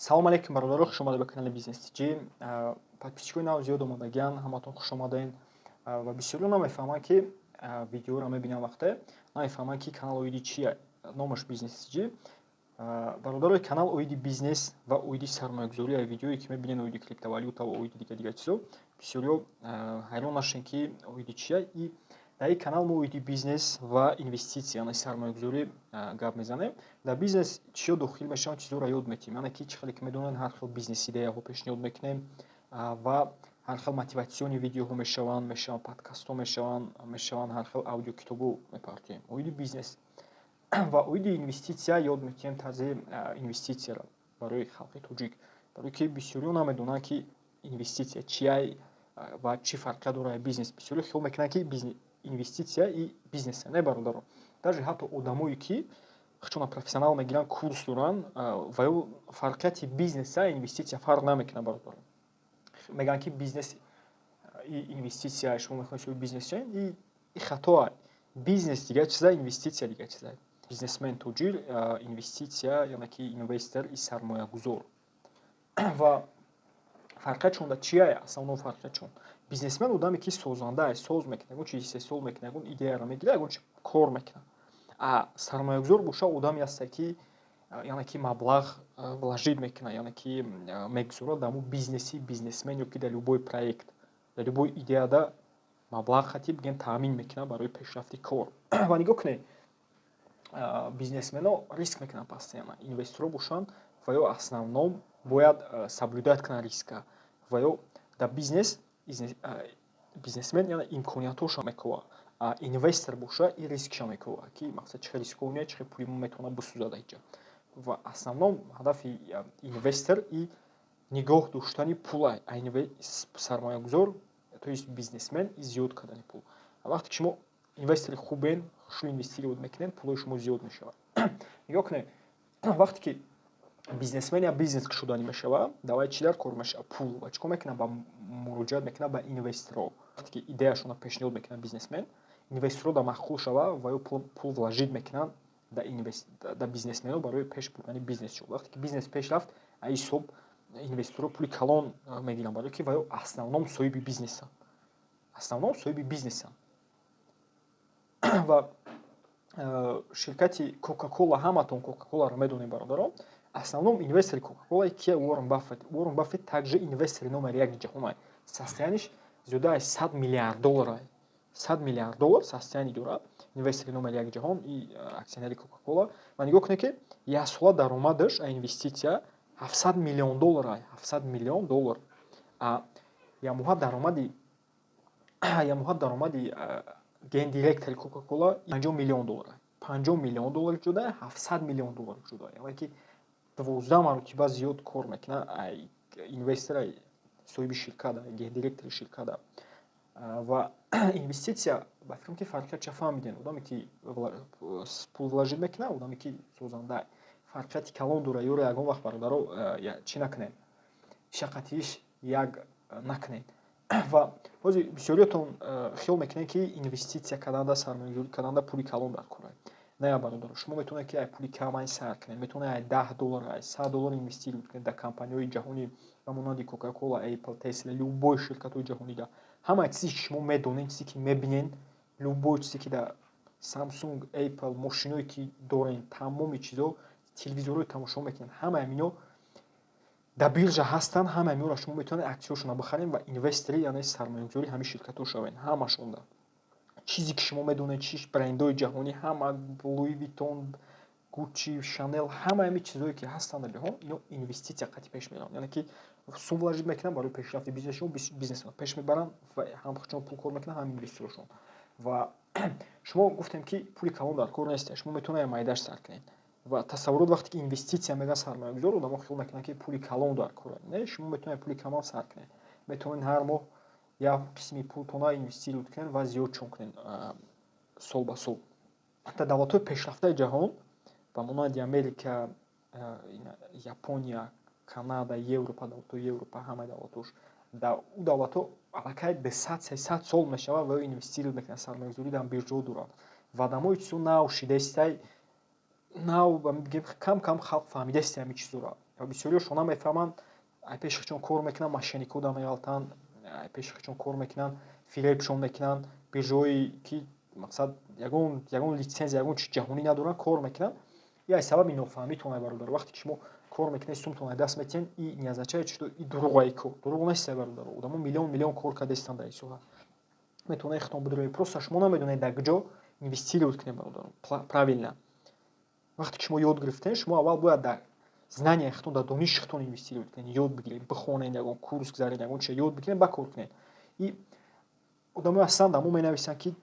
Салом алейкум, бародаро, хушомада ба канали Бизнес TG. Подписчикои нав зиёд омадагиян, ҳаматон хушомадаин. Ва бисёриё намефаҳманд, ки видеоро мебинам вақте намефаҳманд, ки канал оиди чия, номаш Бизнес TG. Бародарои канал оиди бизнес ва оиди сармоягузорӣ, ай видеое ки мебинен оиди криптовалюта ва оиди дига чизо. Бисёриё ҳайрон нашен, ки оиди чия. И дар ин канал мо оиди бизнес ва инвеститсия, яъне сармоягузорӣ гап мезанем. Дар бизнес чиё дохил мешаванд, чизоро ёд метиҳем, яъне ки чӣ хеле ки медонед ҳар хел бизнес идеяҳо пешниҳод мекунем ва ҳар хел мотиватсиони видеоҳо мешаванд подкастҳо мешаванд ҳар хел аудиокитобҳо мепартоем. Оиди бизнес ва оиди инвеститсия ёд метиҳем тарзи инвеститсияро барои халқи тоҷик, барое ки бисёриё намедонанд, ки инвеститсия чия ва чӣ фарқият дорад бизнес. Бисёриё хиёл мекунанд, ки инвеститсия и бизнес не бародаро. Даже ҳатто одамое ки чуна профессионал мегиранд, курс доранд, ва ё фарқияти бизнеса инвеститсия фарқ намекунад бародаро. Мегӯянд, ки бизнес и инвеститсия, шумо мехоҳед соҳиби бизнес шавед, и хатоа. Бизнес дига чиза, инвеститсия дига чиза. Бизнесмен тоҷир, инвеститсия яъне ки инвестор и сармоягузор. Ва фарқиятшон чия? Основной фарқиятшон. Бизнесмен одаме ки созанда соз мекунад, ягон чизи истеҳсол мекунад, ягон идеяро мегирад, ягон чи кор мекунад. Сармоягузор боша одаме аст, ки яъне ки маблағ вложить мекунад, яъне ки мегузорад дар мо бизнеси бизнесмен ё ки дар любой проект, дар любой идеяда маблағ хати бигем таъмин мекунад барои пешрафти кор. Ва нигоҳ кунед, бизнесмено риск мекунанд постоянно. Инвесторо бошанд ва ё основном бояд соблюдать кунанд риска. Ва ё дар бизнес бизнесмен яъне имкониятошо мекова, а инвестор боша и рискшо мекова, ки мақсад чӣ хел рисковия, чӣ хел пули мо метавонад бисӯзад айҷа. Ва основном ҳадафи инвестор и нигоҳ доштани пула, а сармоягузор, то есть бизнесмен, и зиёд кардани пул. Вақте ки шумо инвестори хубен, хушу инвестировать мекунед, пулои шумо зиёд мешавад. Нигоҳ кунед, вақте ки бизнесмен я бизнес шуданӣ мешавад, давай чӣ дар кор мешавад? Пул. Ва чӣ кор мекунад? Ба муроҷиат мекунад ба инвесторо. Вақте ки идеяшонро пешниҳод мекунад бизнесмен, инвесторо дар махкул шавад ва ё пул вложить мекунанд дар бизнесмено барои пеш бурдани бизнесшон. Вақте ки бизнес пеш рафт, ай ҳисоб инвесторо пули калон мегиранд, барое ки ва ё основном соҳиби бизнесанд. Ва ширкати Coca-Cola, ҳаматон Coca-Cola-ро медонем бародарон. Основном инвестори Coca-Cola кия? Уоррен Баффет. Уоррен Баффет также инвестори номери 1 ҷаҳон. Состояниш зиёда аз $100 миллиард. $100 миллиард состояние дорад. Инвестори номери 1 ҷаҳон и аксионери Coca-Cola. Ва нигоҳ кунед, ки як сола даромадаш инвеститсия $700 миллион. $700 миллион. Як моҳа даромади гендиректори Coca-Cola $50 миллион. $50 миллион ҷуда, $700 миллион ҷуда. Яъне ки 12 маротиба зиёд кор мекунад инвестор, соҳиби ширкат, гендиректори ширкат. Ва инвеститсия ба фикрам ки фарқият ча фаҳмидем. Одаме ки пул вложить мекунад, одаме ки созанда. Фарқияти калон дорад. Ёро ягон вақт бародаро чӣ накунед? Шақатиш як накунед. Ва ҳозир бисёриётон хиёл мекунед, ки инвеститсия карданда, сармоягузорӣ карданда пули калон дар кор. Не бародаро, шумо метавонед, ки ай пули кам сар кунед, метавонед ай $10, ай $100 инвестировать кунед дар компанияҳои ҷаҳонӣ ба монанди Coca-Cola, Apple, Tesla, любой ширкатҳои ҷаҳонида. Ҳама чизе ки шумо медонед, чизе ки мебинед, любой чизе ки дар Samsung, Apple, мошиное ки дорем, тамоми чизо, телевизорҳои тамошо мекунед, ҳамаи амино дар биржа ҳастанд, ҳамаи аминоро шумо метавонед аксияшонро бихаред ва инвестори, яъне сармоягузори ҳамин ширкатҳо шавед. Ҳамашон да. Чизе ки шумо медонед, чӣ брендҳои ҷаҳонӣ, ҳама Louis Vuitton, Gucci, Chanel, ҳамаи амин чизое ки ҳастанд дар ҷаҳон, ино инвеститсия қати пеш мераванд. Яъне ки сум вложить мекунанд барои пешрафти бизнесшон, бизнесро пеш мебаранд ва ҳам худшон пул кор мекунанд, ҳам инвесторшон. Ва шумо гуфтем, ки пули калон дар кор нест, шумо метавонед майдаш сар кунед. Ва тасаввурот вақте ки инвеститсия мегӯяд сармоягузор, одамо хиёл мекунанд, ки пули калон дар кор. Не, шумо метавонед пули калон сар кунед. Метавонед ҳар моҳ як қисми пултона инвестировать кунед ва зиёдшон кунед сол ба сол. Ҳатто давлатҳои пешрафтаи ҷаҳон ба монанди Америка, Япония, Канада, Европа, давлатҳои Европа, ҳамаи давлатҳош дар у давлатҳо аллакай 200-300 сол мешавад ва инвестировать мекунад, сармоягузорӣ дар бирҷаҳо дорад. Ва адамои чизо наошидестай нав мегем кам халқ фаҳмидаисти ҳамин чизоро. Бисёриёшон намефаҳманд, пеши чун кор мекунанд, мошенникода меғалтанд, пеши чун кор мекунанд, фиребшон мекунанд, бе ҷои ки мақсад ягон литсензия, ягон чиз ҷаҳонӣ надоранд, кор мекунанд. Яй сабаби нофаҳмитон бародар. Вақте ки шумо кор мекунед, сумтон даст метиҳед, и не означает, что и дурӯғ кор. Дурӯғ нест бародар. Одамо миллион кор кардастанд дар ин соҳа. Метавонед ихтон бидроед. Просто шумо намедонед дар куҷо инвестировать кунед бародар. Правильно. Вақте ки шумо ёд гирифтед, шумо аввал бояд дар знания ихтон, дар дониш ихтон инвестировать кунед, ёд бигиред, бихонед, ягон курс гузаред, ягон чиз ёд бигиред, ба кор кунед. И одамо ҳастанд, дар мо менависанд ки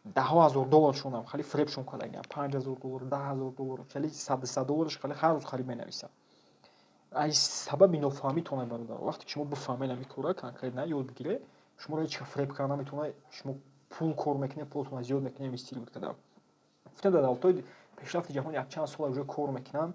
$10,000 хали фребшон кардагиам, $5,000, $10,000, хали $100 хали ҳар рӯз хали менависанд. Ай сабаби нофаҳмитон бародар. Вақте ки шумо бифаҳмед ҳамин кора конкретно ёд бигиред, шуморо ҳеҷ фреб кардан наметавонад. Шумо пул кор мекунед, пултон зиёд мекунед, инвестировать кардан. Гуфтем дар давлатҳои пешрафти ҷаҳон якчанд сола уже кор мекунанд.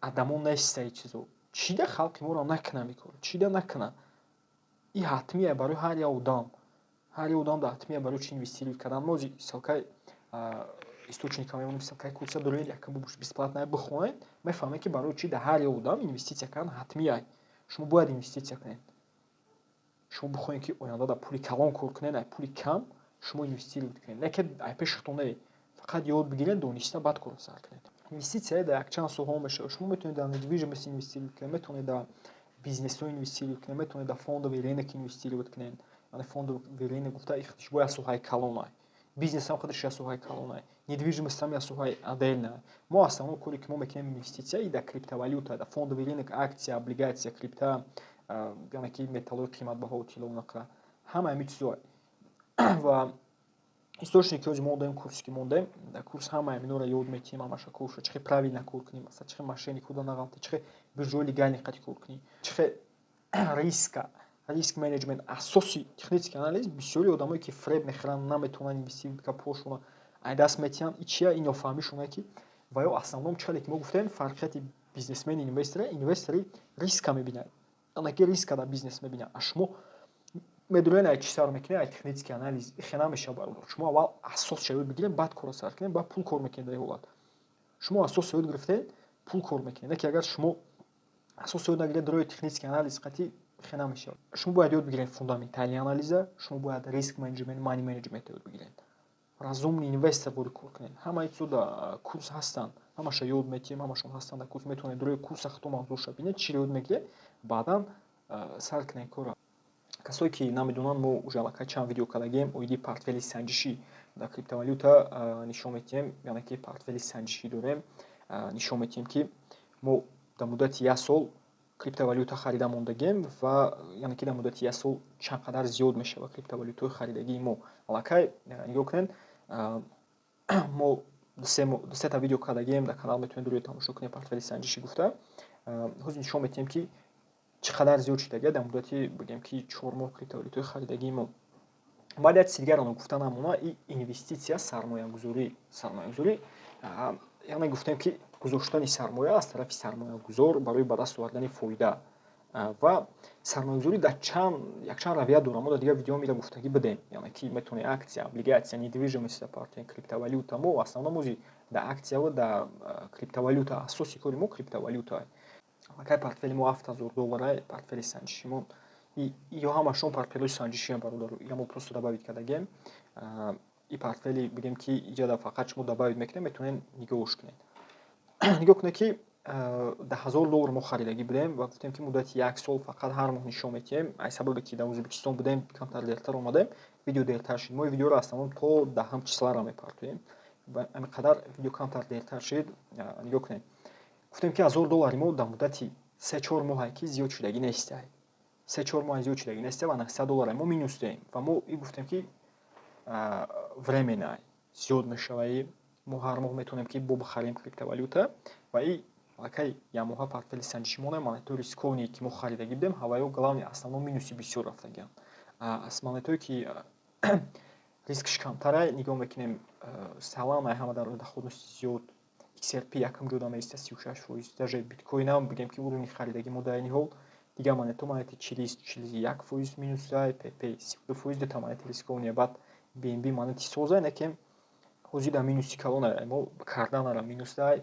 Адамон неста ин чизо. Чида халқи моро накунад мекор. Чида накунад. И ҳатмия барои ҳар як одам. Ҳар як одам да ҳатмия барои чи инвестировать кардан. Мо салкай источниками салкай курса доред, якам бесплатно бихонед, мефаҳмед ки барои чи да ҳар як одам инвестиция кардан ҳатмия. Шумо бояд инвестиция кунед. Шумо бихоҳед ки оянда да пули калон кор кунед, ай пули кам шумо инвестировать кунед. Не ки ай пешатон не фақат ёд бигиред, дониста баъд кор сар кунед. Инвестиция дар якчанд соҳо мешавад. Шумо метавонед дар недвижимост инвестировать кунед, метавонед дар бизнесҳо инвестировать кунед, метавонед дар фондови рынок инвестировать кунед. Яъне фондови рынок гуфта ихтиш бо як соҳаи калон. Бизнес ҳам худаш як соҳаи калон. Недвижимост ҳам як соҳаи отдельно. Мо основной коре ки мо мекунем инвестиция и дар криптовалюта, дар фондови рынок, аксия, облигация, крипта, яъне ки металлои қиматбаҳо, тило, нақра, ҳама ҳамин чизо. Ва источники ки мо дорем, курси ки мондем, дар курс ҳама ҳаминро ёд метиҳем, ҳамаша курша чӣ правильно кор кунем, масалан чӣ мошенникода нағалти, чӣ бирҷои легальни қати кор кунем, чӣ риск менеҷмент, асоси технический анализ. Бисёри одамое ки фреб мехӯранд, наметавонанд инвестировать кардан пулшона ай даст метиҳанд, ичия ин нофаҳмишона ки ва ё основном чале ки мо гуфтем, фарқияти бизнесмени инвестори риска мебинад. Яъне ки риска дар бизнес мебинад. А шумо медонед ай чӣ сар мекунед, ай технический анализ ихе намешавад бародар. Шумо аввал асосша ёд бигиред, баъд кора сар кунед, баъд пул кор мекунед. Дар ҳолат шумо асос ёд гирифтед, пул кор мекунед. Не ки агар шумо асос ёд нагиред, рои технический анализ қати ихе намешавад. Шумо бояд ёд бигиред фундаментальный анализа, шумо бояд риск менеҷмент, мани менеҷмент ёд бигиред. Разумный инвестор боди кор кунед. Ҳамаи чизо дар курс ҳастанд. Ҳамаша ёд метиҳем, ҳамашон ҳастанд дар курс. Метавонед рои курса хато мавзӯъша бинед, чиро ёд мегиред, баъдан сар кунед кора. Касое ки намедонанд, мо уже аллакай чанд видео кардагем оиди портфели санҷишӣ дар криптовалюта нишон метиҳем, яъне ки портфели санҷишӣ дорем. Нишон метиҳем ки мо дар муддати 1 сол криптовалюта харида мондагем ва яъне ки дар муддати 1 сол чанд қадар зиёд мешавад криптовалютаи харидагии мо. Аллакай нигоҳ кунед, мо ду сета видео кардагем, дар канал метавонед рӯи тамошо кунед, портфели санҷишӣ гуфта. ҳозир нишон метиҳем ки чӣ қадар зиёд шудагия дар муддати бигем ки 4 моҳ криптовалютаи харидагии мо. Баъд як чиз дигаро гуфта намона, и инвестиция, сармоягузорӣ. Яъне гуфтем ки гузоштани сармоя аз тарафи сармоягузор барои ба даст овардани фоида. Ва сармоягузорӣ дар якчанд равия дорад. Мо дар дигар видео мира гуфтагӣ будем. Яъне ки метавонед аксия, облигация, недвижимост, криптовалюта. Мо основном ози дар аксия ва дар криптовалюта. Асоси кори мо криптовалюта. Аллакай портфели мо $7,000, портфели санҷишӣ мо ё ҳамашон портфелои санҷишиам бародар. Я мо просто добавид кардагем. И портфели бигем ки иҷода фақат шумо добавид мекунед, метавонед нигоҳш кунед. Нигоҳ кунед ки $10,000 мо харидагӣ будем ва гуфтем ки муддати 1 сол фақат ҳар моҳ нишон метиҳем. Ай сабабе ки дар Ӯзбекистон будем, камтар дертар омадем, видео дертар шуд. Мо видеоро основном то 10 числара мепартоем. Ҳамин қадар видео камтар дертар шуд. Нигоҳ кунед. гуфтем ки $1,000 мо дар муддати 3-4 моҳе ки зиёд шудагӣ нест. 3-4 моҳ зиёд шудагӣ нест ва $900 мо минус дем. Ва мо гуфтем ки временно зиёд мешавад. Мо ҳар моҳ метавонем ки бихарем криптовалюта ва и аллакай як моҳа портфели санҷишӣ монем, монетои рисковни ки мо харидагӣ будем, ҳаваё главни основном минуси бисёр рафтагиам. Аз монетое ки рискш камтара, нигоҳ мекунем салам ҳама дар доходности зиёд XRP якам ҷода меиста 36%, даже биткоинам бигем ки уровни харидагӣ мо дар ин ҳол дигар монети 41% минус дай, PP 32% та монети рисковни, баъд BNB монети соза, неки ҳозир дар минуси калон мо кардан минусда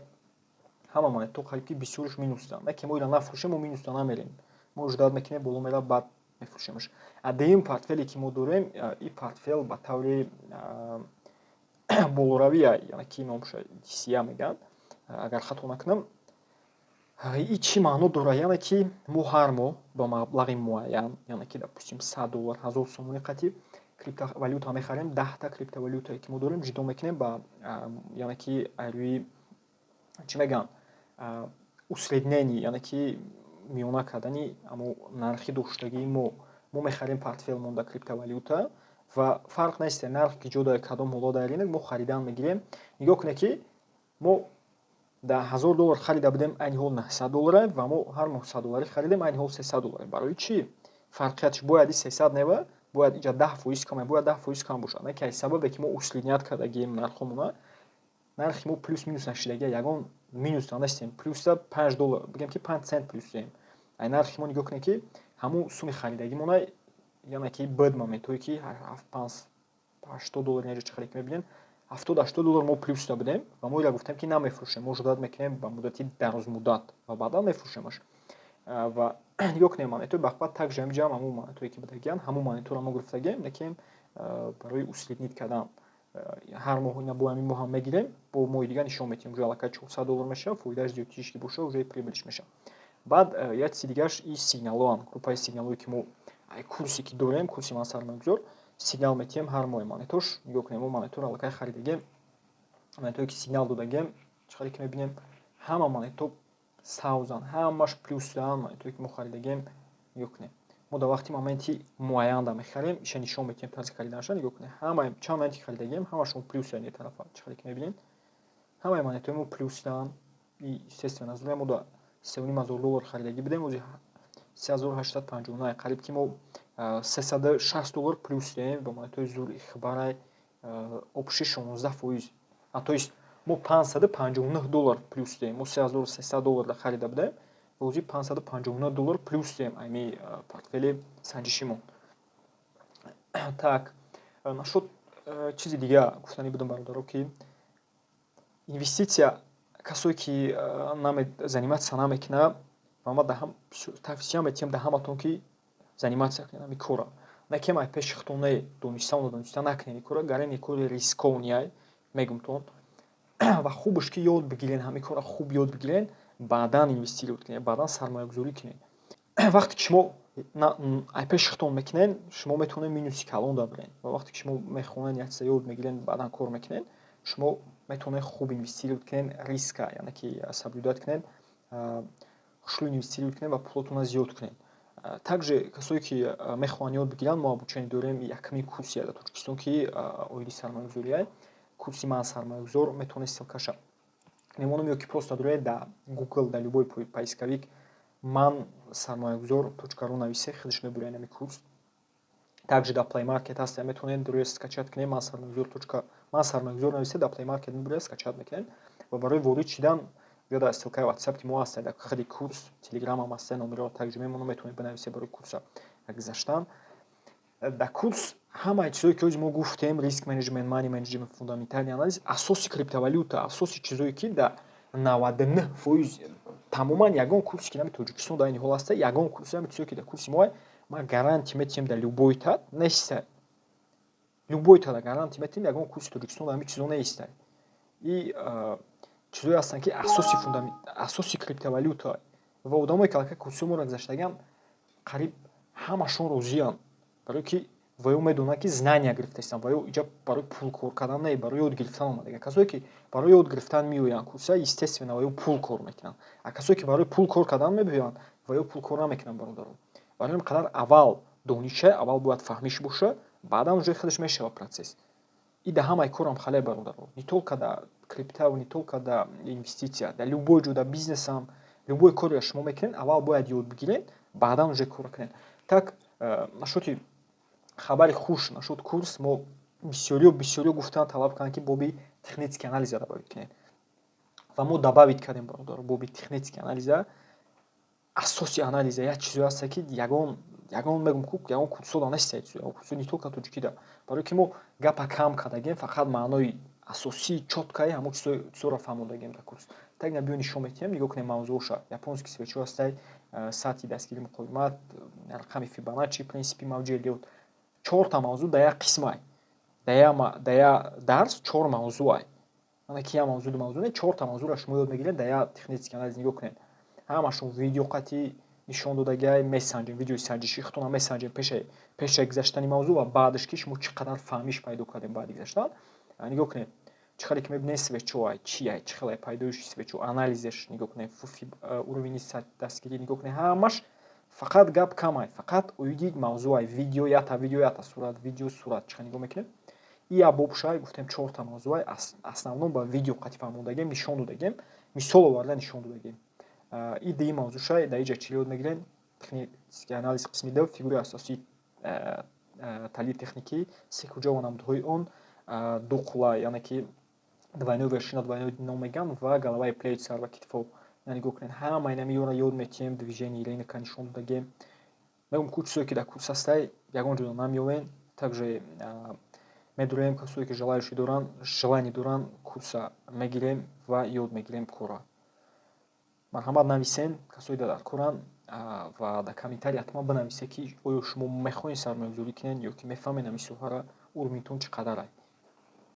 ҳама монето қариб ки бисёрш минусда. Не ки мо ира нафурӯшем, мо минусда намерем. Мо ожидат мекунем боло мера баъд мефурӯшемаш. Дуюм портфеле ки мо дорем, ин портфел ба таври болоравия, яъне ки номаш DCA мегӯянд, агар хато накунам. И чӣ маъно дорад? Яъне ки мо ҳар моҳ ба маблағи муайян, яъне ки допустим $100, 1000 сомони қатъи криптовалюта мехарем. 10 криптовалютае ки мо дорем ҷудо мекунем ба, яъне ки рӯи чӣ мегӯянд, усреднени, яъне ки миёна кардани амо нархи доштагии мо мехарем портфелмон дар криптовалюта ва фарқ нест нарх ки ҷо дар кадом ҳоло дар ринок мо харидан мегирем. Нигоҳ кунед ки мо дар $1000 харида будем, айни ҳол $900 ва мо ҳар моҳ $100 харидем, айни ҳол $300. Барои чӣ? Фарқиятш бояд ин 300 нева, бояд инҷа 10% кам, бояд 10% кам бошад. Не ки сабабе ки мо усреднят кардагием нархомона, нархи мо плюс минус нашидаги ягон минусда нестем, плюсда $5, бигем ки 5 цент плюсем. Ай нархи мо нигоҳ кунед ки ҳамун суми харидагимона, яъне ки бад моментое ки $80 неҷа чӣ харид мебинем, $70-80 мо плюсда будем ва мо ира гуфтем ки намефурӯшем, мо ожидат мекунем ба муддати дарозмуддат ва баъдан мефурӯшемаш. Ва нигоҳ кунем монетои бахбад так ҷамъ ҳамун монетое ки будагиянд, ҳамун монеторо мо гирифтагием, лекин барои усреднит кардан ҳар моҳ ина бо ҳамин моҳ ҳам мегирем, бо моҳи дигар нишон медиҳем, ҷо аллакай $400 мешавад, фоидааш зиёдтиш ки бошад, уже прибилиш мешавад. Баъд як чизи дигараш ин сигналоам, группаи сигналое ки мо курсе ки дорем, курси ман сармоягузор, сигнал метиҳем ҳар моҳи монетош. Нигоҳ кунем мо монеторо аллакай харидагием, монетое ки сигнал додагием, чӣ харид ки мебинем, ҳама монето саузан, ҳамаш плюсдан, монетое ки мо харидагием. Нигоҳ кунем мо дар вақти моменти муайян мехарем, иша нишон метиҳем тарзи хариданашон. Нигоҳ кунем ҳамаи чанд моменти ки харидагием, ҳамашон плюсдан. Ин тарафа чӣ харид ки мебинем, ҳамаи монетои мо плюсдан. И естественно зуре мо до $3500 харидагӣ будем, озӣ 3859, қариб ки мо $360 плюс дем ба монетои зури хибарай обши 16%. То есть мо $559 плюс дем, мо $3300 да харида будем, озӣ $559 плюс дем айни портфели санҷишимон. Так, нашуд чизи дигар гуфтанӣ будам бародаро, ки инвеститсия касое ки заниматсия намекунад, ва тавсия метиҳам дар ҳаматон ки заниматсия кунед ҳамин кора. Не ки май пеши хутоне дониста накунед ин кора, гарин ин кори рисковния мегумтон. Ва хубаш ки ёд бигирен, ҳамин кора хуб ёд бигирен, баъдан инвестируд кунед, баъдан сармоягузорӣ кунед. Вақте ки шумо ай пеши хутон мекунед, шумо метавонед минуси калон дар биред. Ва вақте ки шумо мехонед як чиза ёд мегиред, баъдан кор мекунед, шумо метавонед хуб инвестируд кунед, риска, яъне ки соблюдат кунед, хушлу инвестируд кунед ва пулотона зиёд кунед. Также касое ки мехоҳанд ёд бигиранд, мо обучение дорем якмин курси дар Тоҷикистон ки оили сармоягузорӣ, курси ман сармоягузор, метавонед ссилкаша мемонам, ё ки просто доред дар Google, дар любой поисковик ман сармоягузор.ру нависед, худаш мебурад ин курс. Также дар Play Market ҳаст, метавонед доред скачат кунед, ман сармоягузор нависед, дар Play Market мебурад, скачат мекунед ва барои ворид шидан ё дар ссилкаи WhatsApp ки мо ҳаст, дар ходи курс, Telegram ҳам ҳаст, номеро также мемонам, метавонед бинависед барои курса гузаштан. Дар курс ҳамаи чизое ки ҳозир мо гуфтем, риск менеҷмент, мани менеҷмент, фундаментални анализ, асоси криптовалюта, асоси чизое ки дар 99% тамоман ягон курсе ки нами Тоҷикистон дар ин ҳол ҳаст, ягон курсе ҳамин чизое ки дар курси мо ма гарантия метиҳем дар любой тад неста. Любой тад гарантия метиҳем, ягон курси Тоҷикистон дар ҳамин чизо неста. И чизое ҳастанд ки асоси криптовалюта ва одамое ки аллакай курсиҳои моро гузаштагианд, қариб ҳамашон розиянд, барое ки ваё медонанд ки знания гирифтаистанд, ваё иҷа барои пул кор кардан не, барои ёд гирифтан омадаганд. Касое ки барои ёд гирифтан меоянд курса, естественно ваё пул кор мекунанд. Касое ки барои пул кор кардан мебиёянд, ваё пул кор намекунанд бародарон. Барои ин қадар аввал дониша, аввал бояд фаҳмиш боша, баъдан уже худаш мешавад процесс. И дар ҳамаи корам хале бародарон, не толка дар крипта, не толка дар инвеститсия, дар любой ҷо, дар бизнесам, любой коре шумо мекунед, аввал бояд ёд бигиред, баъдан уже кор кунед. Так, нашоти хабари хуш, нашуд курс мо бисёриё гуфтанд, талаб карданд ки боби технический анализа добавид кунед. Ва мо добавид кардем бародар, боби технический анализа, асоси анализа як чизое ҳаст ки ягон мегум ку курсода неста, ягон курсо не толка тоҷикида. Барои ки мо гапа кам кардагем, фақат маънои асосии чоткаи ҳамо чизоро фаҳмодагем дар курс. Так на биё нишон метиҳем, нигоҳ кунем мавзӯъша. Японский свечу ҳастай, сатҳи дастгирии муқовимат, рақами Фибоначчи, принсипи мавҷи Эллиот. 4 та мавзӯъ дар як қисмай. Дар як дарс 4 мавзӯъай. Мана ки як мавзӯъ ду мавзӯъ не, 4 та мавзӯъро шумо ёд мегиред дар як технический анализ. Нигоҳ кунед. Ҳамашон видеоқати нишон додагай, мессенҷинг, видеои санҷишӣ, хутона мессенҷинг пеши гузаштани мавзӯъ ва баъдаш ки шумо чӣ қадар фаҳмиш пайдо кардем баъди гузаштан. Нигоҳ кунед. Чӣ қадаре ки мебинед свечуай, чияй, чӣ хеле пайдоиши свечу, анализеш нигоҳ кунед, уровни дастгирӣ нигоҳ кунед. Ҳамаш фақат гап камай, фақат оиди мавзӯъай. Видео ята сурат, видео сурат. Чӣ нигоҳ мекунем? И я бобшай гуфтем 4 та мавзӯъай, основном ба видеоқати фаҳмодагем, нишон додагем, мисол оварда нишон додагем. И ди мавзӯъшай дар иҷа чӣ ёд мегирем? Технический анализ қисми д, фигураи асосии таҳлили техникӣ, се куҷа ва намудҳои он, ду қулла, яъне ки двойной вершина, двойной дно мегӯям ва головаи плеч, сар ва китфо. Нигоҳ кунед. Ҳама инамиёро ёд метиҳем, движение ренка нишон додагем. Мегӯям ку чизое ки дар курс ҳастай, ягон ҷо намеёвем, также медурем касое ки желание доранд курса мегирем ва ёд мегирем кора. Марҳамат нависен, касои дар коранд, ва дар комментарий ҳатман бинависед ки оё шумо мехоҳед сармоягузорӣ кунед ё ки мефаҳмед ин мисолҳоро уровнитон чӣ қадар аст.